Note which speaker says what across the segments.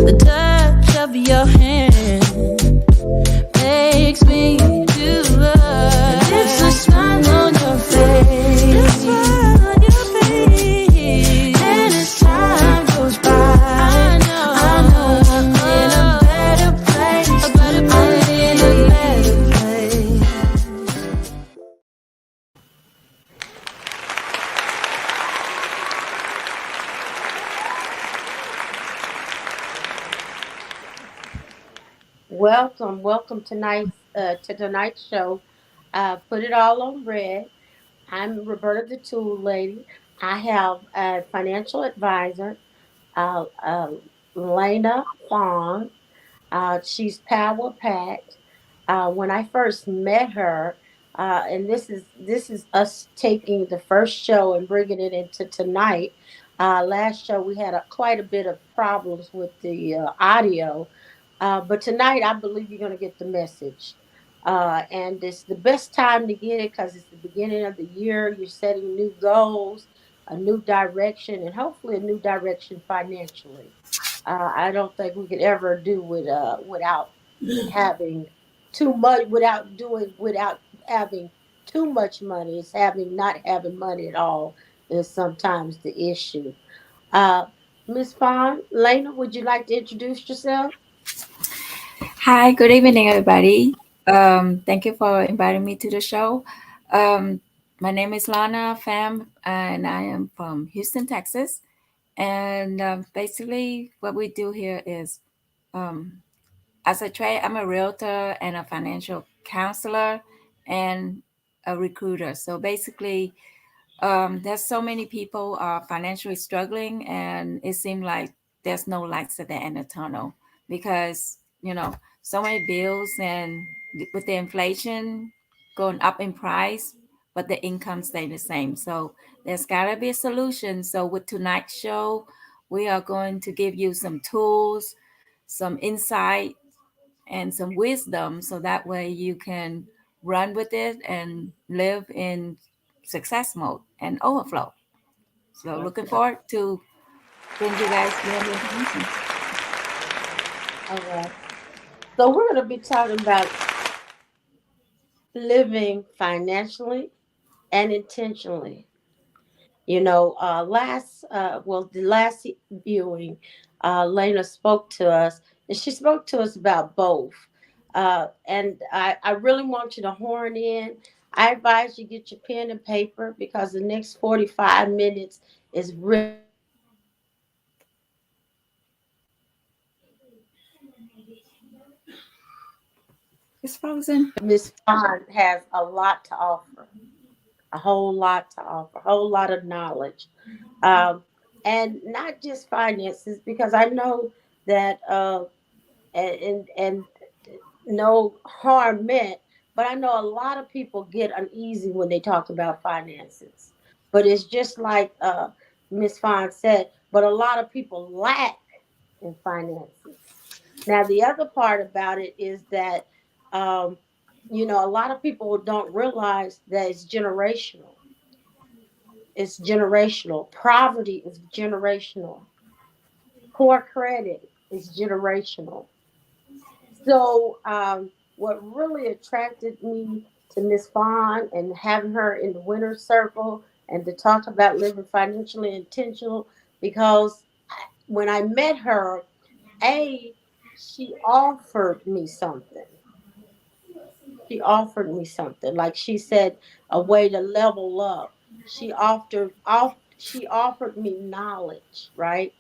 Speaker 1: The touch of your hand makes me do it. It's a smile on your face. A smile on your face. And as time goes by, I know I'm in a better place. I'm in a better place.
Speaker 2: Welcome to tonight's show. Put it all on red. I'm Roberta the Tool Lady. I have a financial advisor, uh, uh, Lena Fawn. She's power packed. When I first met her, and this is us taking the first show and bringing it into tonight. Last show we had quite a bit of problems with the audio, but tonight I believe you're going to get the message. And it's the best time to get it because it's the beginning of the year. You're setting new goals, a new direction, and hopefully a new direction financially. I don't think we could ever do without having too much, without having too much money. It's having not having money at all is sometimes the issue. Uh, Miss Fawn, Lena, would you like to introduce yourself?
Speaker 3: Hi, good evening, everybody. Thank you for inviting me to the show. Um, my name is Lana Pham, and I am from Houston, Texas. And basically, what we do here is, um, as a trade, I'm a realtor and a financial counselor and a recruiter. So basically, there's so many people are financially struggling, and it seems like there's no lights at the end of the tunnel because so many bills, and with the inflation going up in price, but the income stay the same. So there's got to be a solution. So with tonight's show, we are going to give you some tools, some insight, and some wisdom so that way you can run with it and live in success mode and overflow. So
Speaker 2: Well,
Speaker 3: looking forward to bring you guys more information.
Speaker 2: all right. So we're going to be talking about living financially and intentionally. The last viewing, Lena spoke to us, and she spoke to us about both. And I really want you to horn in. I advise you get your pen and paper because the next 45 minutes is really important.
Speaker 3: It's frozen.
Speaker 2: Miss Bond has a lot to offer, a whole lot to offer, a whole lot of knowledge. Um, and not just finances, because I know that and no harm meant, but I know a lot of people get uneasy when they talk about finances. But it's just like Miss Fine said, but a lot of people lack in finances. Now, the other part about it is that, um, a lot of people don't realize that it's generational. It's generational. Poverty is generational. Poor credit is generational. So, what really attracted me to Miss Fawn and having her in the winner's circle and to talk about living financially intentional, because when I met her, A, she offered me something. She offered me something. Like she said, a way to level up. She offered me knowledge, right?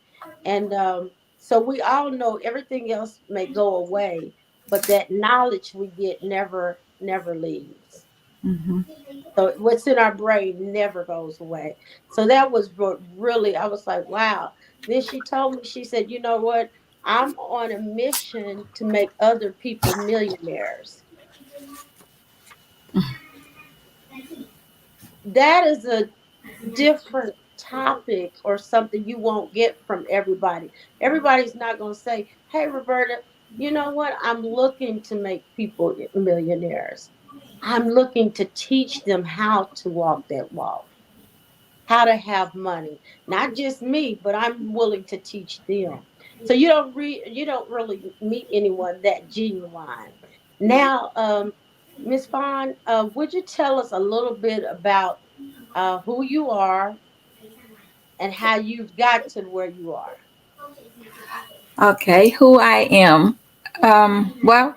Speaker 2: And so we all know everything else may go away, but that knowledge we get never leaves.
Speaker 3: Hmm.
Speaker 2: So what's in our brain never goes away. So that was what really, I was like, wow. Then she told me, she said, you know what? I'm on a mission to make other people millionaires. That is a different topic or something you won't get from everybody. Everybody's not going to say, hey, Roberta, you know what? I'm looking to make people millionaires. I'm looking to teach them how to walk that walk, how to have money. Not just me, but I'm willing to teach them. So you don't really meet anyone that genuine. Now, Miss Fawn, would you tell us a little bit about who you are and how you've got to where you are?
Speaker 3: Okay, who I am. Well,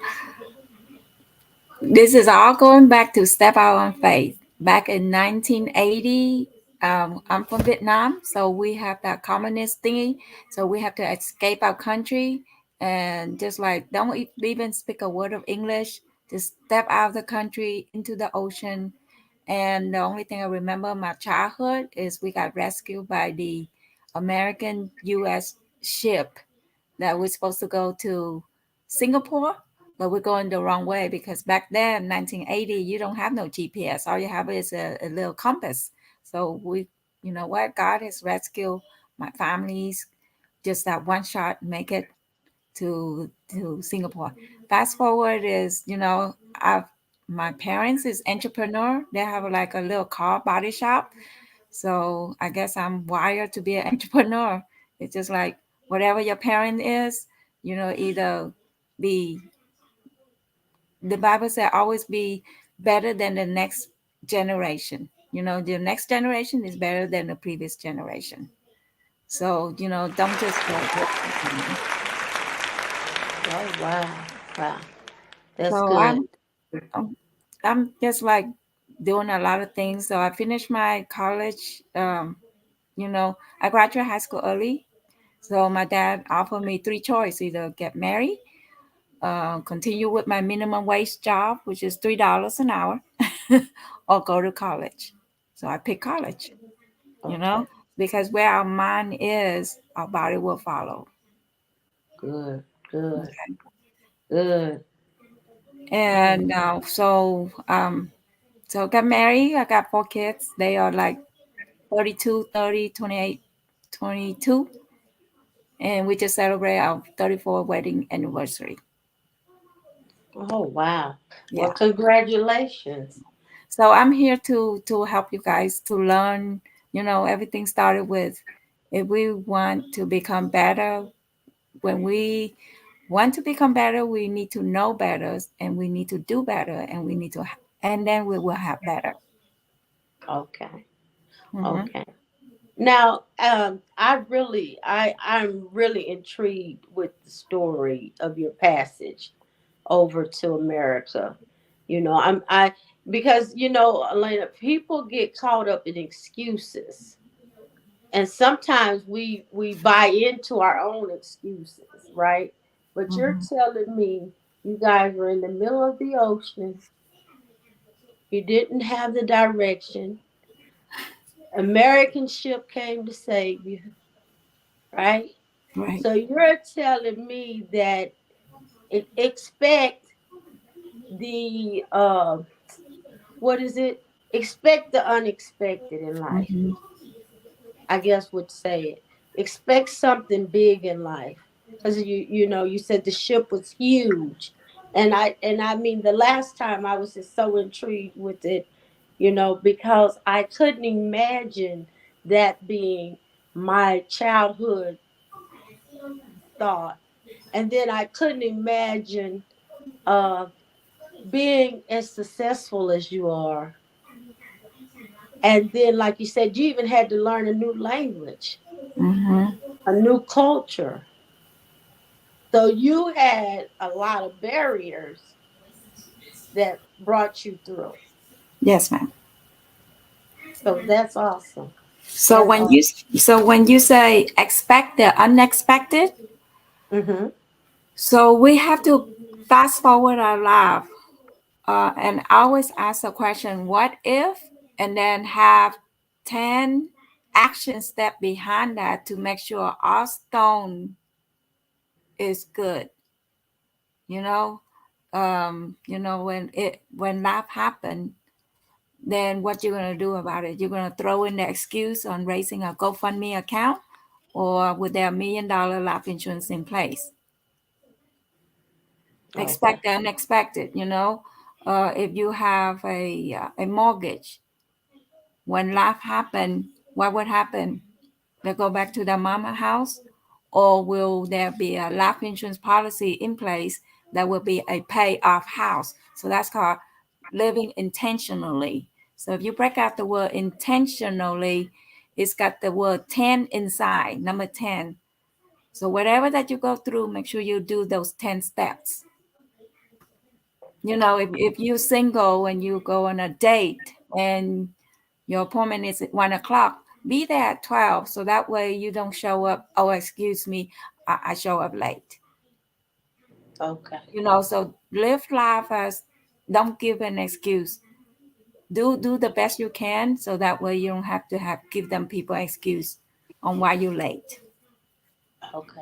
Speaker 3: this is all going back to Step Out on Faith. Back in 1980, I'm from Vietnam, so we have that communist thingy. So we have to escape our country and just like don't even speak a word of English. Just step out of the country into the ocean. And the only thing I remember my childhood is we got rescued by the American U.S. ship that we're supposed to go to Singapore, but we're going the wrong way because back then, 1980, you don't have no GPS. All you have is a little compass. So you know what? God has rescued my families. Just that one shot, make it to Singapore. Fast forward is, I've my parents is entrepreneur. They have like a little car body shop, so I guess I'm wired to be an entrepreneur. It's just like whatever your parent is, either be the Bible said always be better than the next generation. The next generation is better than the previous generation. So, don't just go.
Speaker 2: Oh wow, wow, that's
Speaker 3: So
Speaker 2: good.
Speaker 3: I'm just like doing a lot of things. So I finished my college. I graduated high school early. So my dad offered me three choices: either get married, continue with my minimum wage job, which is $3 an hour, or go to college. So I picked college, you
Speaker 2: Okay,
Speaker 3: know, because where our mind is, our body will follow.
Speaker 2: good, good, good. Oh,
Speaker 3: And so got married. I got four kids. They are like 32, 30, 28, 22. And we just celebrate our 34th wedding anniversary.
Speaker 2: oh wow. Well,
Speaker 3: Yeah.
Speaker 2: congratulations.
Speaker 3: So I'm here to help you guys to learn. Everything started with if we want to become better. When we want to become better, we need to know better, and we need to do better, and we need to, and then we will have better.
Speaker 2: Okay,
Speaker 3: Hmm.
Speaker 2: okay. Now, I'm really intrigued with the story of your passage over to America. I because Elena, people get caught up in excuses, and sometimes we buy into our own excuses, right? But you're
Speaker 3: Hmm.
Speaker 2: telling me you guys were in the middle of the ocean, you didn't have the direction. American ship came to save you, right?
Speaker 3: Right.
Speaker 2: So you're telling me that expect the what is it? Expect the unexpected in life.
Speaker 3: Hmm.
Speaker 2: I guess would say it. Expect something big in life. Because you said the ship was huge. And I mean the last time I was just so intrigued with it, because I couldn't imagine that being my childhood thought. And then I couldn't imagine uh being as successful as you are. And then, like you said, you even had to learn a new language,
Speaker 3: Hmm.
Speaker 2: a new culture. So you had a lot of barriers that brought you through.
Speaker 3: Yes, ma'am.
Speaker 2: So that's awesome.
Speaker 3: So
Speaker 2: That's
Speaker 3: when you
Speaker 2: awesome.
Speaker 3: so when you say expect the unexpected,
Speaker 2: Mm-hmm.
Speaker 3: so we have to fast forward our life, and always ask the question, what if? And then have 10 action step behind that to make sure our stone is good. You know, when life happen, then what you're gonna do about it? You're gonna throw in the excuse on raising a GoFundMe account, or with their $1 million life insurance in place.
Speaker 2: Okay.
Speaker 3: Expect the unexpected. If you have a mortgage, when life happen, what would happen? They go back to their mama house, or will there be a life insurance policy in place that will be a pay off house? So that's called living intentionally. So if you break out the word intentionally, it's got the word 10 inside, number 10. So whatever that you go through, make sure you do those 10 steps. If you're single and you go on a date and your appointment is at 1 o'clock, be there at 12. So that way you don't show up. Oh, excuse me, I show up late.
Speaker 2: Okay.
Speaker 3: So live life as, don't give an excuse. Do the best you can, so that way you don't have to give them people excuse on why you're late.
Speaker 2: Okay.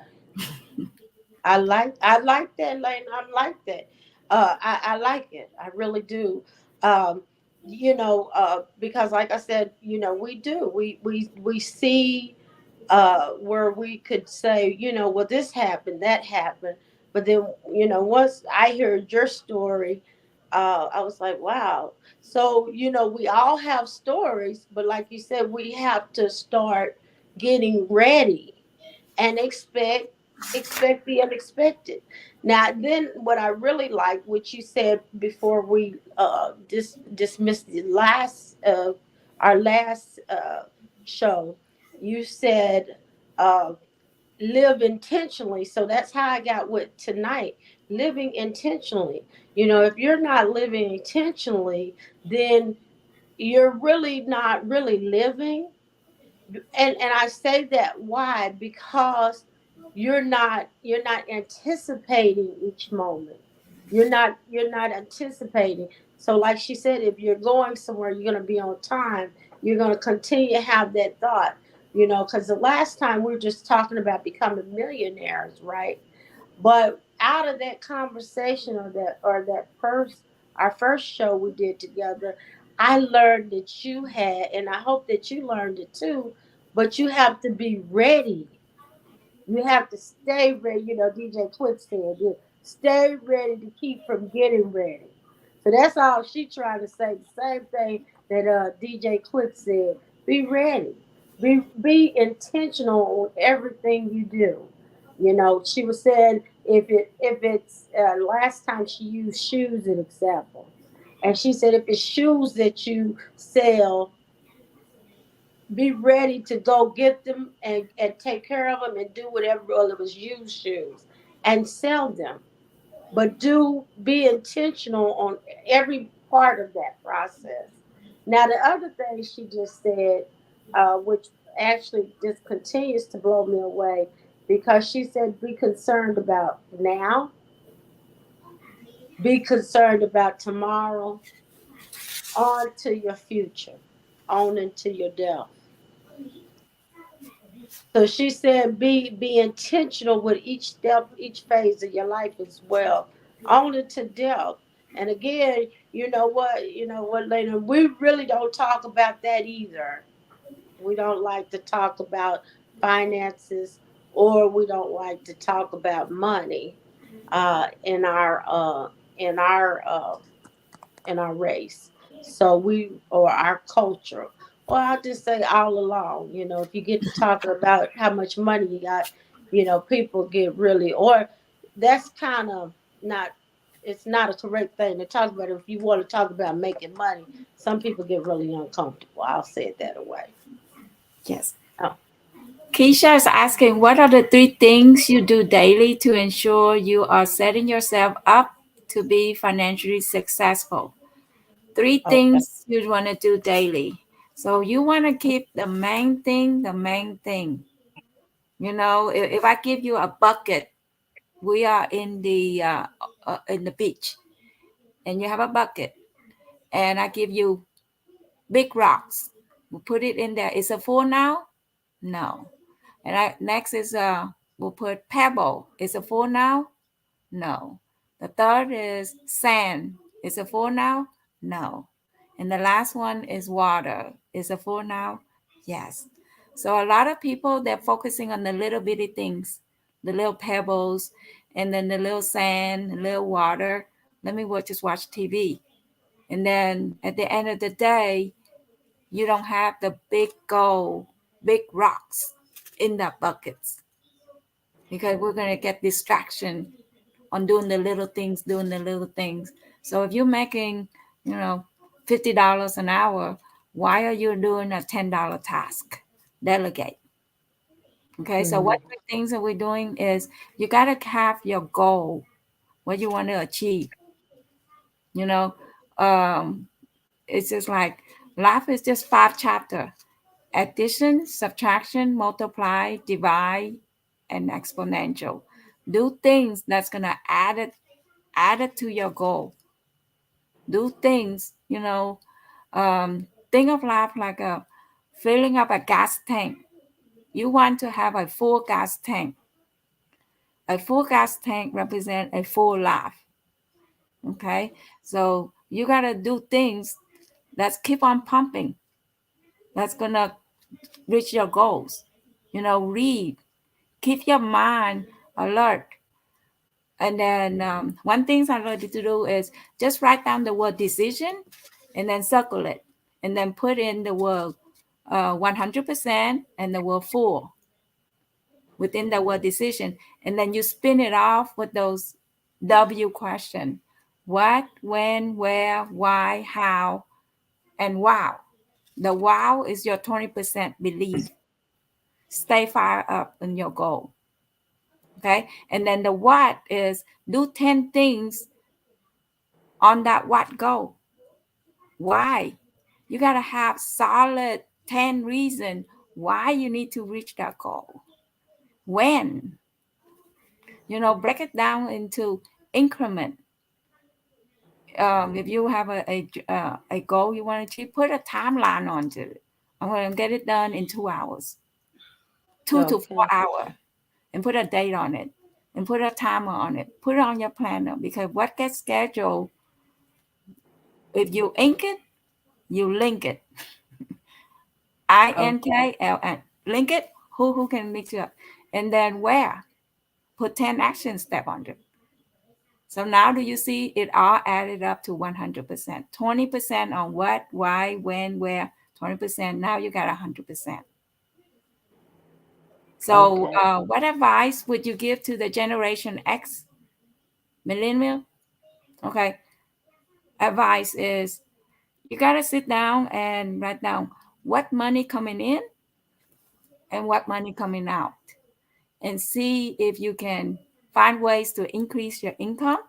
Speaker 2: I like that, Lane. I like that. I like it. I really do. Um, because like I said, we do. We see where we could say, well, this happened, that happened. But then, once I heard your story, I was like, wow. So, we all have stories, but like you said, we have to start getting ready and expect the unexpected. Now, then, what I really like, what you said before we dismissed the last our last show, you said uh, live intentionally. So that's how I got with tonight, living intentionally. If you're not living intentionally, then you're really not really living. And I say that why? Because you're not anticipating each moment. You're not anticipating. So like she said, if you're going somewhere, you're going to be on time. You're going to continue to have that thought, because the last time we were just talking about becoming millionaires, right? But out of that conversation, or that first our first show we did together, I learned that you had, and I hope that you learned it too, but you have to be ready. You have to stay ready. DJ Quick said, stay ready to keep from getting ready. So that's all she trying to say. The same thing that DJ Quick said. Be ready. Be intentional on everything you do. She was saying if it's last time she used shoes as an example, and she said if it's shoes that you sell, be ready to go get them and take care of them and do whatever. Well, it was used shoes and sell them, but be intentional on every part of that process. Now, the other thing she just said, which actually just continues to blow me away, because she said, be concerned about now, be concerned about tomorrow, on to your future, on into your death. So she said, be intentional with each step, each phase of your life as well, only to death. And again, you know what, Lena, we really don't talk about that either. We don't like to talk about finances, or we don't like to talk about money in our race. So or our culture. Or I'll just say all along, if you get to talking about how much money you got, people get really, or that's kind of not, it's not a correct thing to talk about. If you want to talk about making money, some people get really uncomfortable. I'll say it that way.
Speaker 3: Yes.
Speaker 2: Oh,
Speaker 3: Keisha is asking, what are the 3 things you do daily to ensure you are setting yourself up to be financially successful? Three
Speaker 2: okay.
Speaker 3: things you want to do daily. So you want to keep the main thing the main thing. If I give you a bucket, we are in the beach, and you have a bucket, and I give you big rocks. We put it in there. Is it full now? No. And next is we'll put pebble. Is it full now? No. The third is sand. Is it full now? No. And the last one is water. Is it full now? Yes. So a lot of people, they're focusing on the little bitty things, the little pebbles, and then the little sand, the little water. Let me just watch TV. And then at the end of the day, you don't have the big gold, big rocks in the buckets. because we're going to get distraction on doing the little things, doing the little things. So if you're making, you know, $50 an hour, why are you doing a $10 task? Delegate. Okay, so
Speaker 2: Mhm.
Speaker 3: what things that we're doing is you got to have your goal, what you want to achieve. You know, um, it's just like life is just 5 chapters: addition, subtraction, multiply, divide, and exponential. Do things that's gonna add it to your goal. Do things, think of life like a filling up a gas tank. You want to have a full gas tank. A full gas tank represents a full life. Okay, so you gotta do things that's keep on pumping. That's gonna reach your goals. Read, keep your mind alert. And then one thing I like to do is just write down the word decision and then circle it and then put in the word 100% and the word full within the word decision. And then you spin it off with those W question: what, when, where, why, how, and wow. The wow is your 20% belief. Stay fired up in your goal. Okay. And then the what is do 10 things on that what goal. Why? You got to have solid 10 reasons why you need to reach that goal. When? Break it down into increment. If you have a goal you want to achieve, put a timeline onto it. I'm going to get it done in 2 hours, 2 to 4
Speaker 2: Okay.
Speaker 3: hours, and put a date on it and put a timer on it. Put it on your planner because what gets scheduled, if you ink it, you link it.
Speaker 2: Okay.
Speaker 3: INKLN. Link it. Who can mix it up? And then where? Put 10 action step on it. So now do you see it all added up to 100%? 20% on what, why, when, where, 20%. Now you got 100%. So
Speaker 2: Okay.
Speaker 3: what advice would you give to the Generation X millennial? Okay. Advice is you got to sit down and write down what money coming in and what money coming out, and see if you can find ways to increase your income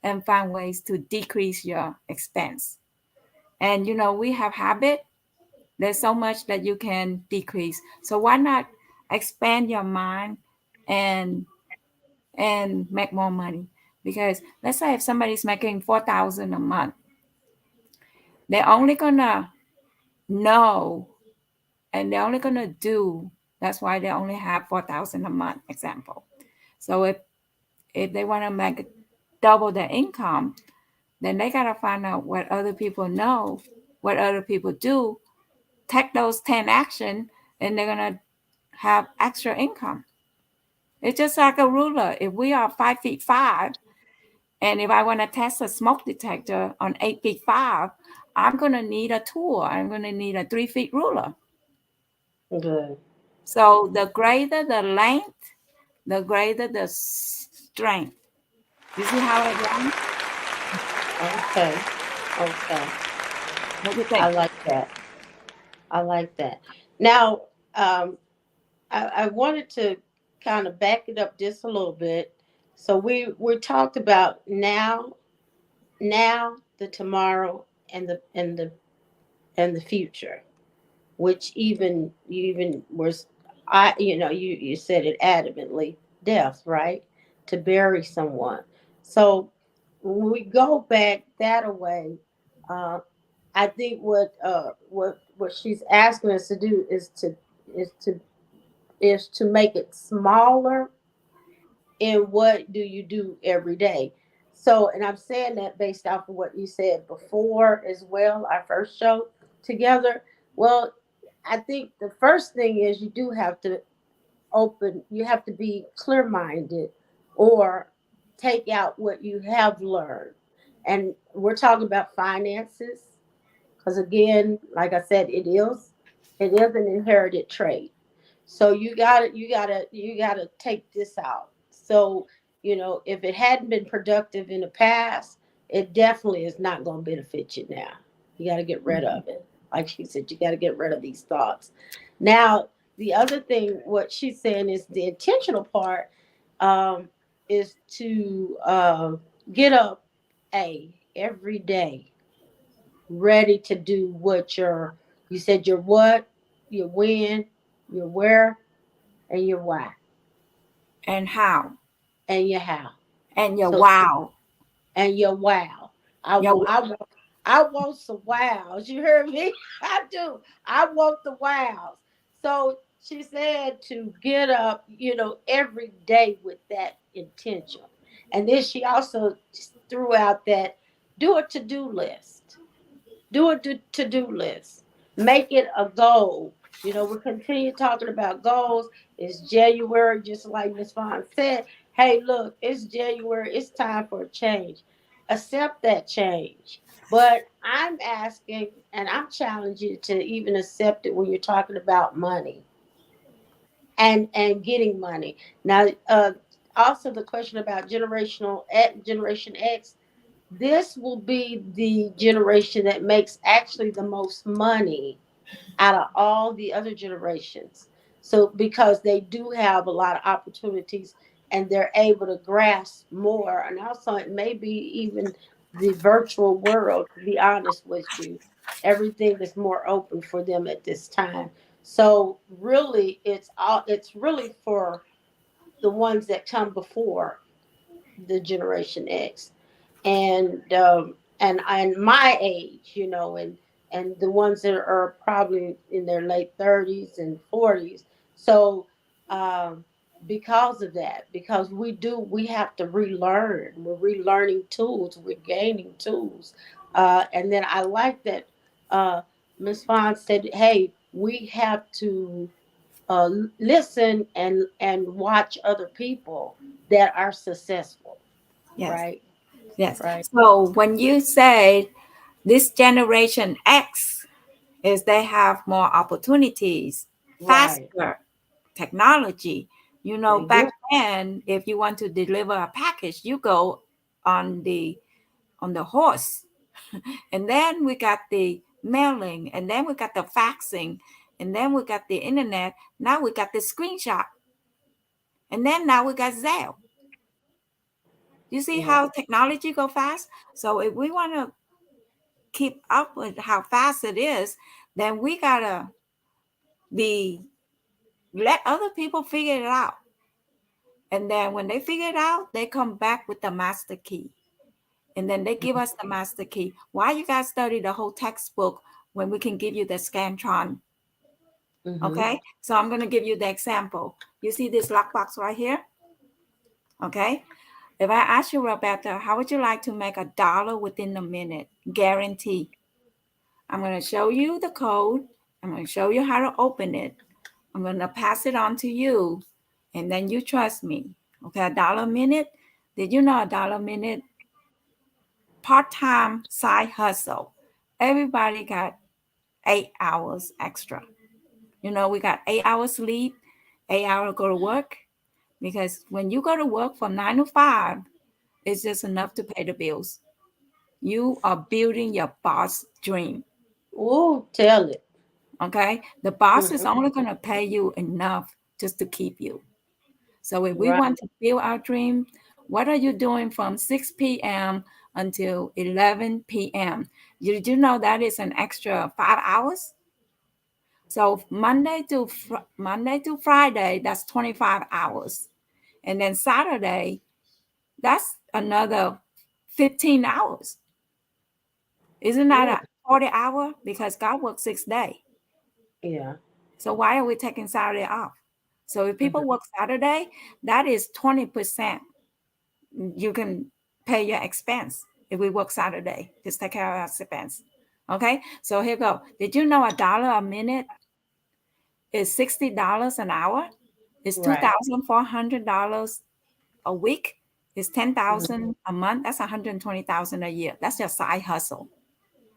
Speaker 3: and find ways to decrease your expense. And we have habit. There's so much that you can decrease. So why not expand your mind and make more money? Because let's say if somebody's making 4,000 a month, they're only gonna know and they're only gonna do. That's why they only have 4,000 a month. Example. So if they want to make double their income, then they got to find out what other people know, what other people do, take those 10 action, and they're going to have extra income. It's just like a ruler. If we are 5 feet 5, and if I want to test a smoke detector on 8 feet 5, I'm going to need a tool. I'm going to need a 3 feet ruler.
Speaker 2: Good.
Speaker 3: So the greater the length, the greater the strength. You see how it runs?
Speaker 2: Okay. Okay.
Speaker 3: What do you
Speaker 2: I
Speaker 3: think?
Speaker 2: like that. I like that. Now, um, I wanted to kind of back it up just a little bit. So we talked about now, the tomorrow, and the future, which even was, you said it adamantly, death, right? To bury someone. So when we go back that away, uh, I think what she's asking us to do is to is to make it smaller in what do you do every day. So, and I'm saying that based off of what you said before as well, our first show together. Well, I think the first thing is you do have to you have to be clear minded or take out what you have learned. And we're talking about finances because, again, like I said, it is an inherited trait. So you gotta take this out. So, if it hadn't been productive in the past, it definitely is not going to benefit you now. You got to get rid of it. Like she said, you got to get rid of these thoughts. Now, the other thing, what she's saying is the intentional part, um, is to get up every day ready to do what you said your what, your when, your where, and your why,
Speaker 3: And how?
Speaker 2: and your how.
Speaker 3: And your
Speaker 2: So
Speaker 3: wow.
Speaker 2: and your wow. I
Speaker 3: Your
Speaker 2: want, I want, I want some wows. You heard me? I do. I want the wows. So she said to get up, every day with that intention. And then she also threw out that do a to-do list. Do a to-do list. Make it a goal. We continue talking about goals. It's January, just like Miss Vaughn said. Hey, look, it's January. It's time for a change. Accept that change. But I'm asking and I'm challenging you to even accept it when you're talking about money and getting money. Now, also the question about Generation X, this will be the generation that makes actually the most money out of all the other generations. So because they do have a lot of opportunities and they're able to grasp more, and also it may be even the virtual world, to be honest with you, everything is more open for them at this time. So really it's really for the ones that come before the Generation X, and my age, and the ones that are probably in their late 30s and 40s. So, um, because of that, because we have to relearn. We're relearning tools. We're gaining tools, and then I like that. Miss Fon said, "Hey, we have to." uh, Listen and watch other people that are successful,
Speaker 3: yes,
Speaker 2: right?
Speaker 3: yes.
Speaker 2: Right.
Speaker 3: So when you say this generation X is they have more opportunities,
Speaker 2: Right.
Speaker 3: faster technology.
Speaker 2: They do.
Speaker 3: Back then, if you want to deliver a package, you go on the horse. And then we got the mailing, and then we got the faxing, and then we got the internet. Now we got the screenshot, and then now we got Zelle. You see
Speaker 2: Yeah.
Speaker 3: how technology go fast? So if we want to keep up with how fast it is, then we gotta be let other people figure it out. And then when they figure it out, they come back with the master key. And then they give us the master key. Why you guys study the whole textbook when we can give you the Scantron?
Speaker 2: Mm-hmm.
Speaker 3: Okay, so I'm going to give you the example. You see this lockbox right here? Okay, if I ask you, Roberta, how would you like to make $1 within a minute? Guarantee. I'm going to show you the code. I'm going to show you how to open it. I'm going to pass it on to you, and then you trust me. Okay, $1 a minute. Did you know $1 a minute? Part-time side hustle. Everybody got 8 hours extra. We got 8 hours sleep, 8 hours go to work. Because when you go to work from 9 to 5, it's just enough to pay the bills. You are building your boss dream.
Speaker 2: Ooh, tell it.
Speaker 3: Okay. The boss is
Speaker 2: Mm-hmm.
Speaker 3: only going to pay you enough just to keep you. So if we
Speaker 2: Right.
Speaker 3: want to build our dream, what are you doing from 6 p.m. until 11 p.m.? Did you know that is an extra 5 hours? So Monday to Friday, that's 25 hours. And then Saturday, that's another 15 hours. Isn't that
Speaker 2: Ooh.
Speaker 3: a 40 hour? Because God works 6 days.
Speaker 2: Yeah.
Speaker 3: So why are we taking Saturday off? So if people
Speaker 2: Mm-hmm.
Speaker 3: work Saturday, that is 20%. You can pay your expense if we work Saturday. Just take care of our expense. Okay. So here you go. Did you know $1 a minute is $60 an hour? It's
Speaker 2: Right.
Speaker 3: $2,400 a week. It's ten
Speaker 2: Mhm.
Speaker 3: thousand a month. That's 120,000 a year. That's your side hustle.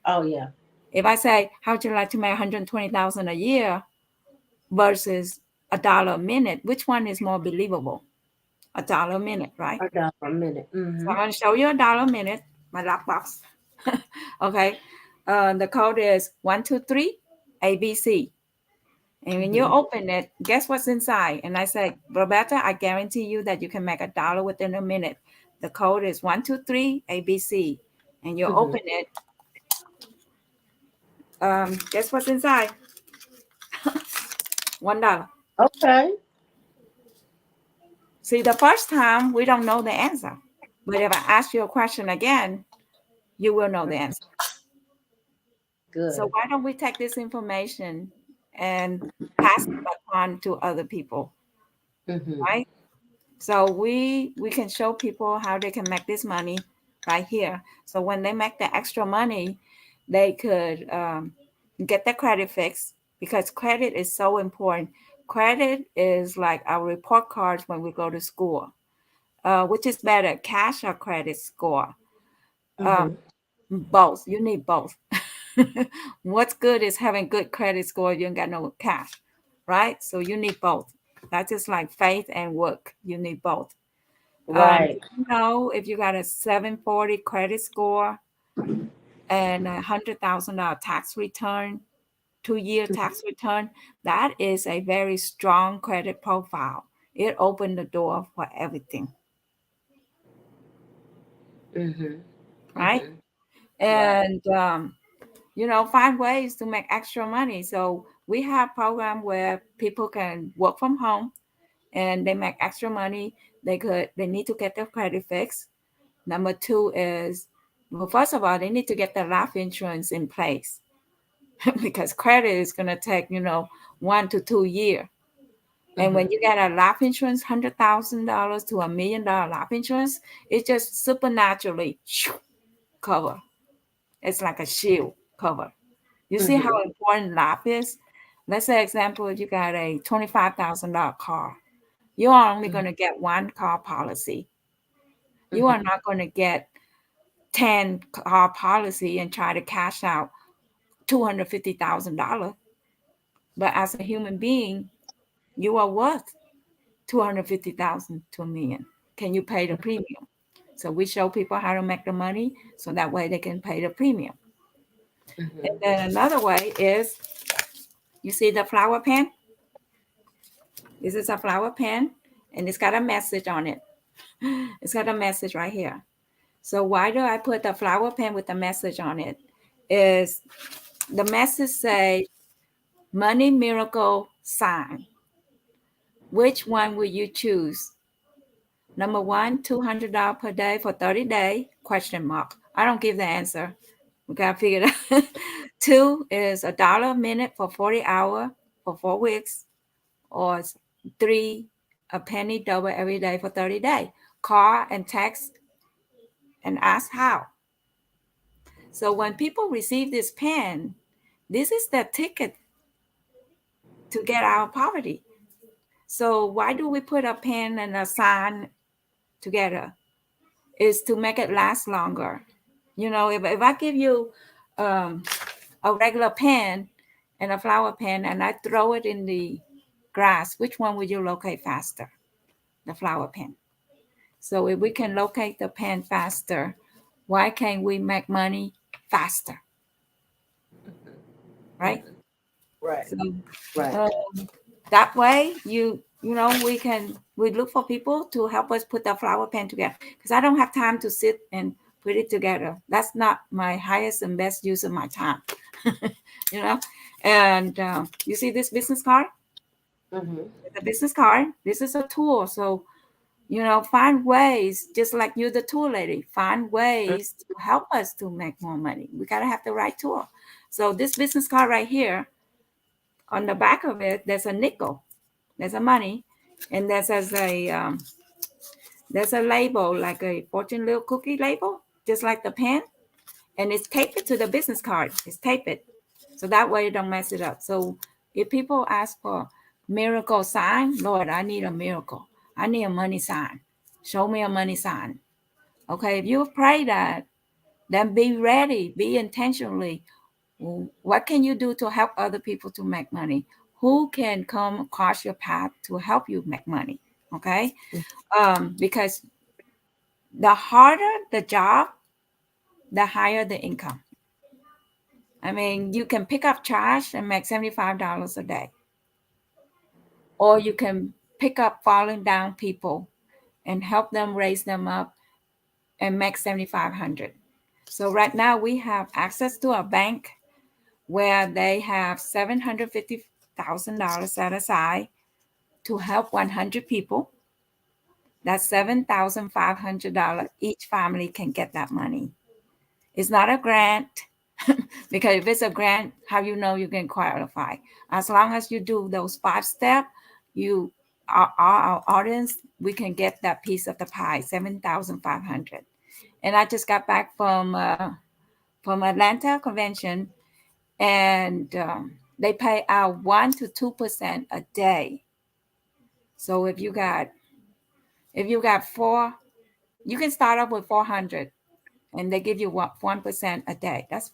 Speaker 2: Oh yeah.
Speaker 3: If I say, how would you like to make 120,000 a year versus $1 a minute. Which one is more believable? $1 a minute, right?
Speaker 2: Hold on for a minute.
Speaker 3: So I'm going to show you $1 a minute, my lockbox. Okay. The code is 123 ABC. And when you open it, guess what's inside? And I said, Roberta, I guarantee you that you can make $1 within a minute. The code is 123 ABC. And you open it. Guess what's inside? $1.
Speaker 2: Okay.
Speaker 3: See, the first time we don't know the answer. But if I ask you a question again, you will know the answer.
Speaker 2: Good.
Speaker 3: So why don't we take this information and pass it on to other people, right? So we can show people how they can make this money right here. So when they make the extra money, they could get their credit fixed, because credit is so important. Credit is like our report cards when we go to school. Which is better, cash or credit score? Both. You need both. What's good is having good credit score. You ain't got no cash, right? So you need both. That's just like faith and work. You need both.
Speaker 2: Right.
Speaker 3: If you got a 740 credit score and $100,000 tax return, 2-year tax return, that is a very strong credit profile. It opened the door for everything. Right? And find ways to make extra money. So we have program where people can work from home and they make extra money. They need to get their credit fixed. Number 2 is, well, first of all, they need to get their life insurance in place because credit is going to take 1 to 2 years. And when you get a life insurance, $100,000 to $1 million life insurance, it just supernaturally cover. It's like a shield cover. You see how important life is? Let's say, example, you got a $25,000 car. You are only going to get one car policy. You are not going to get 10 car policy and try to cash out $250,000. But as a human being, you are worth $250,000 to $1 million. Can you pay the premium? So we show people how to make the money so that way they can pay the premium. And then another way is, you see the flower pen? This is a flower pen, and it's got a message on it. It's got a message right here. So why do I put the flower pen with the message on it? Is the message say, money miracle sign. Which one will you choose? Number 1, $200 per day for 30 days, question mark. I don't give the answer. We got to figure it out. 2 is $1 a minute for 40 hours for 4 weeks. Or 3, a penny double every day for 30 days. Call and text and ask how. So when people receive this pen, this is the ticket to get out of poverty. So why do we put a pen and a sign together? Is to make it last longer. If I give you a regular pen and a flower pen and I throw it in the grass, which one would you locate faster? The flower pen. So if we can locate the pen faster, why can't we make money faster? Right?
Speaker 2: Right.
Speaker 3: So,
Speaker 2: Right.
Speaker 3: that way, we look for people to help us put the flower pen together, because I don't have time to sit and put it together. That's not my highest and best use of my time. And you see this business card? The business card. This is a tool. So, find ways, just like you're the tool lady, find ways to help us to make more money. We got to have the right tool. So this business card right here, on the back of it, there's a nickel. There's a money. And there's a label, like a fortune little cookie label, just like the pen. And it's taped to the business card. It's taped. So that way you don't mess it up. So if people ask for miracle sign, Lord, I need a miracle. I need a money sign. Show me a money sign. Okay, if you pray that, then be ready, be intentionally. What can you do to help other people to make money? who can come across your path to help you make money. Okay. Because the harder the job, the higher the income. I mean, you can pick up trash and make $75 a day, or you can pick up falling down people and help them raise them up and make 7,500. So right now we have access to a bank where they have $750,000 set aside to help 100 people. That's $7,500. Each family can get that money. It's not a grant because if it's a grant, how you know you can qualify? As long as you do those 5 steps, you our audience, we can get that piece of the pie, 7,500. And I just got back from Atlanta convention, and they pay out 1 to 2% a day. So if you got four, you can start up with 400, and they give you 1% a day. That's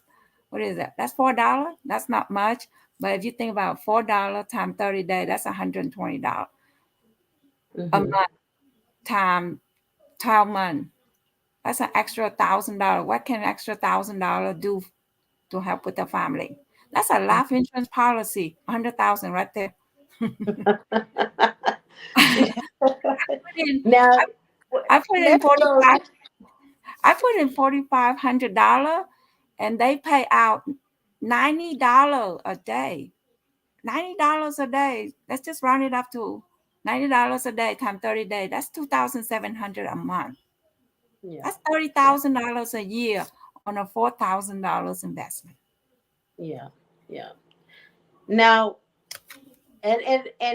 Speaker 3: what is that? That's $4. That's not much, but if you think about $4 times 30 days, that's $120 a
Speaker 2: Mm-hmm.
Speaker 3: month times 12 months. That's an extra $1,000. What can an extra $1,000 do to help with the family? That's a life insurance policy, 100,000 right there. put in,
Speaker 2: Now,
Speaker 3: I put in
Speaker 2: let's go.
Speaker 3: 45. I put in $4,500, and they pay out $90 a day. $90 a day. Let's just round it up to $90 a day times 30 days. That's 2,700 a month.
Speaker 2: Yeah,
Speaker 3: That's
Speaker 2: yeah,
Speaker 3: $30,000 a year on a $4,000 investment.
Speaker 2: yeah, yeah. Now, and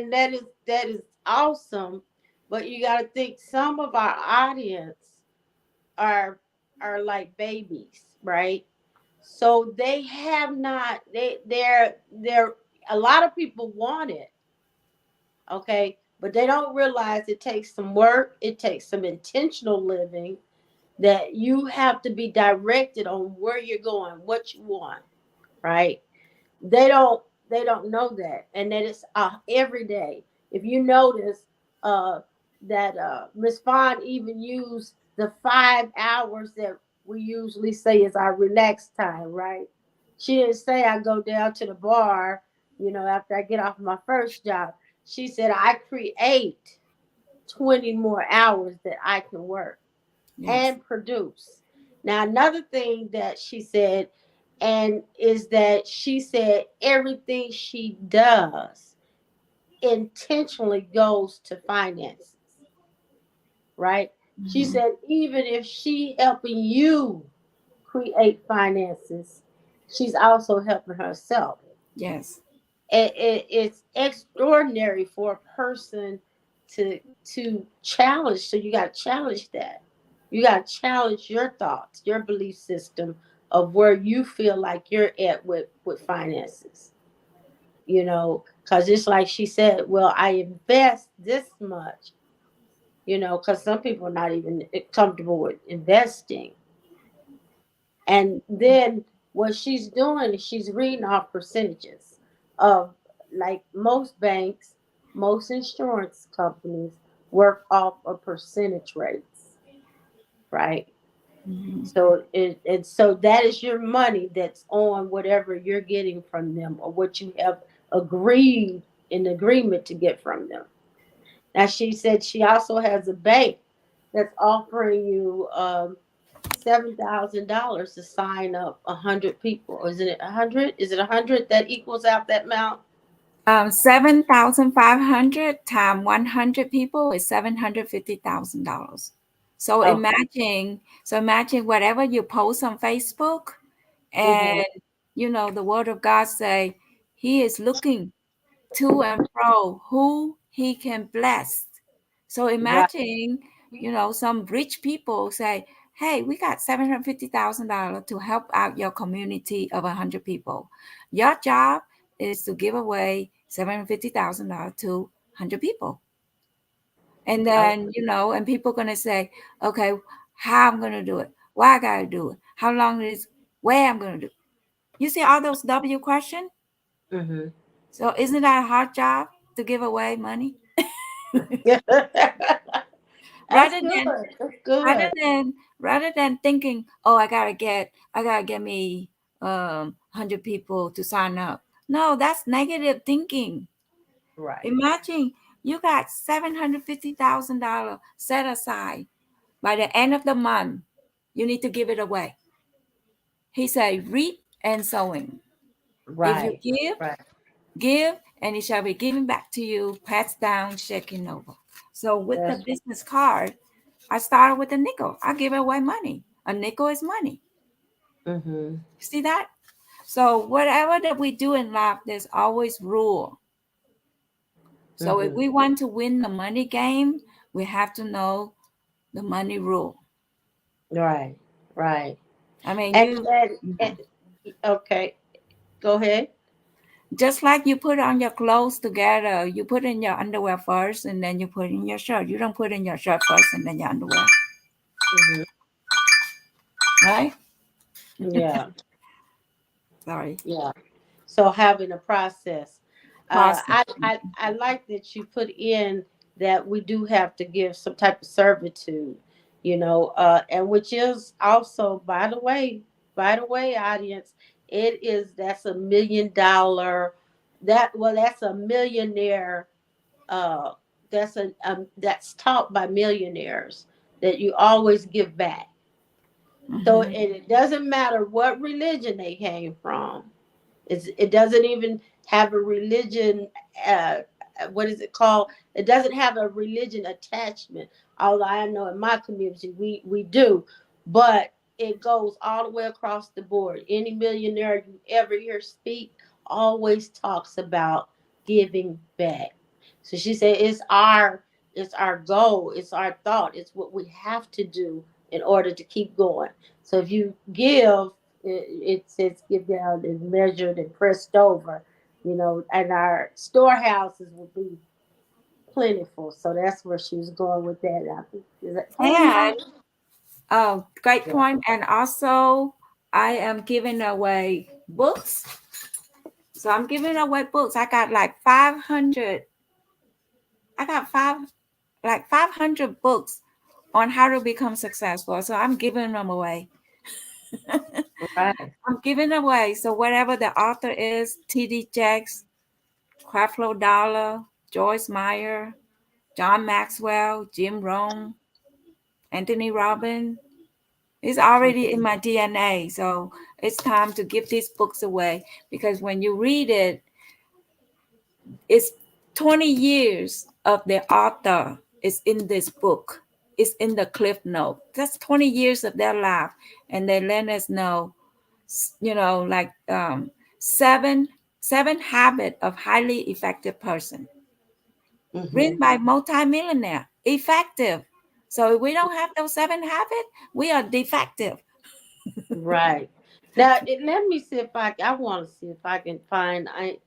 Speaker 2: that is awesome, but you got to think some of our audience are like babies, right? So they have not they're a lot of people want it, okay, but they don't realize it takes some work, it takes some intentional living, that you have to be directed on where you're going, what you want, right? they don't they don't know that, and that it's every day. If you notice, uh that Miss Fawn even used the 5 hours that we usually say is our relaxed time, right? She didn't say I go down to the bar, after I get off my first job. She said I create 20 more hours that I can work
Speaker 3: Yes.
Speaker 2: and produce. Now, another thing that she said, and is that she said everything she does intentionally goes to finances, right? She
Speaker 3: Mhm.
Speaker 2: said even if she helping you create finances, she's also helping herself.
Speaker 3: Yes.
Speaker 2: It's extraordinary for a person to challenge. So you got to challenge that. You got to challenge your thoughts, your belief system of where you feel like you're at with finances. Because it's like she said, well, I invest this much. Because some people are not even comfortable with investing. And then what she's doing is she's reading off percentages of, like, most banks, most insurance companies work off of percentage rates, right?
Speaker 3: Mhm.
Speaker 2: So that is your money that's on whatever you're getting from them, or what you have agreed in agreement to get from them. Now she said she also has a bank that's offering you $7,000 to sign up 100 people. Or is it 100? Is it 100 that equals out that amount?
Speaker 3: 7,500 times 100 people is $750,000. So
Speaker 2: Okay.
Speaker 3: imagine whatever you post on Facebook,
Speaker 2: Mm-hmm.
Speaker 3: and the word of God say he is looking to and fro who he can bless. So
Speaker 2: Right.
Speaker 3: imagine, some rich people say, hey, we got $750,000 to help out your community of 100 people. Your job is to give away $750,000 to 100 people. And
Speaker 2: Oh,
Speaker 3: then, and people going to say, okay, how I'm going to do it, why I got to do it, how long it is, where I'm going to do it. You see all those W questions?
Speaker 2: mm-hmm.
Speaker 3: So isn't that a hard job to give away money?
Speaker 2: That's
Speaker 3: rather
Speaker 2: good.
Speaker 3: than
Speaker 2: That's
Speaker 3: rather
Speaker 2: good.
Speaker 3: than rather than thinking, oh, I gotta get me 100 people to sign up. No, that's negative thinking.
Speaker 2: Right.
Speaker 3: Imagine you got $750,000 set aside. By the end of the month, you need to give it away. He said, reap and sowing. If you
Speaker 2: Right. Right.
Speaker 3: give, and it shall be given back to you, passed down, shaken over. So with the
Speaker 2: That's
Speaker 3: business card, I started with a nickel. I give away money. A nickel is money.
Speaker 2: mm-hmm.
Speaker 3: See that? So whatever that we do in life, there's always rule. So if
Speaker 2: Mm-hmm.
Speaker 3: we want to win the money game, we have to know the money rule.
Speaker 2: Right. Right.
Speaker 3: I mean,
Speaker 2: And,
Speaker 3: you
Speaker 2: and and
Speaker 3: Mhm.
Speaker 2: okay, go ahead.
Speaker 3: Just like you put on your clothes together, you put in your underwear first, and then you put in your shirt. You don't put in your shirt first and then your underwear,
Speaker 2: Hmm.
Speaker 3: right?
Speaker 2: Yeah.
Speaker 3: Sorry.
Speaker 2: Yeah. So having a process.
Speaker 3: Process.
Speaker 2: I like that you put in that we do have to give some type of servitude, and which is also, by the way, audience, that's $1 million. That's a millionaire. Uh, that's taught by millionaires that you always give back. So,
Speaker 3: Hmm.
Speaker 2: and it doesn't matter what religion they came from. It doesn't even have a religion. Uh, what is it called? It doesn't have a religion attachment. Although I know in my community we do, but it goes all the way across the board. Any millionaire you ever hear speak always talks about giving back. So she said it's our goal, it's our thought, it's what we have to do in order to keep going. So if you give, it says give down and measured and pressed over, and our storehouses will be plentiful. So that's where she was going with that. I think is that correct,
Speaker 3: And
Speaker 2: Mom?
Speaker 3: oh, great
Speaker 2: Yeah.
Speaker 3: point. And also, I am giving away books. So I'm giving away books. I got like 500. I got 500 books on how to become successful. So I'm giving them away.
Speaker 2: Right.
Speaker 3: I'm giving away. So whatever the author is, T.D. Jakes, Creflo Dollar, Joyce Meyer, John Maxwell, Jim Rohn, Anthony Robbins, it's already in my DNA. So it's time to give these books away because when you read it, it's 20 years of the author is in this book. It's in the cliff note. That's 20 years of their life. And they let us know, like seven habit of highly effective person
Speaker 2: Mm-hmm.
Speaker 3: written by multimillionaire. Effective. So if we don't have those 7 habits, we are defective.
Speaker 2: Right. Now, let me see if I want to see if I can find. I